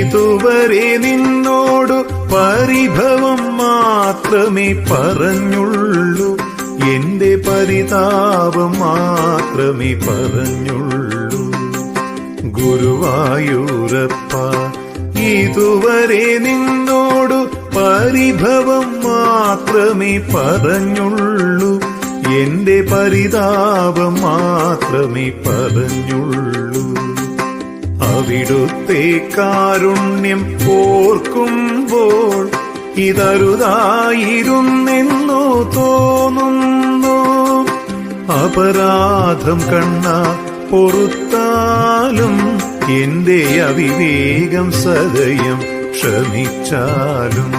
ഇതുവരെ നിന്നോടു പരിഭവം മാത്രമേ പറഞ്ഞുള്ളൂ, എന്റെ പരിതാപം മാത്രമേ പറഞ്ഞുള്ളൂ. ഗുരുവായൂരപ്പ, ഇതുവരെ നിന്നോടു പരിഭവം മാത്രമേ പറഞ്ഞുള്ളൂ, എന്റെ പരിതാപം മാത്രമേ പറഞ്ഞുള്ളൂ. അവിടുത്തെ കാരുണ്യം ഓർക്കുമ്പോൾ ഇതരുതായിരുന്നെന്നു തോന്നുന്നു. അപരാധം കണ്ണ പൊറുത്താലും എന്റെ അവിവേകം സദയം ക്ഷമിച്ചാലും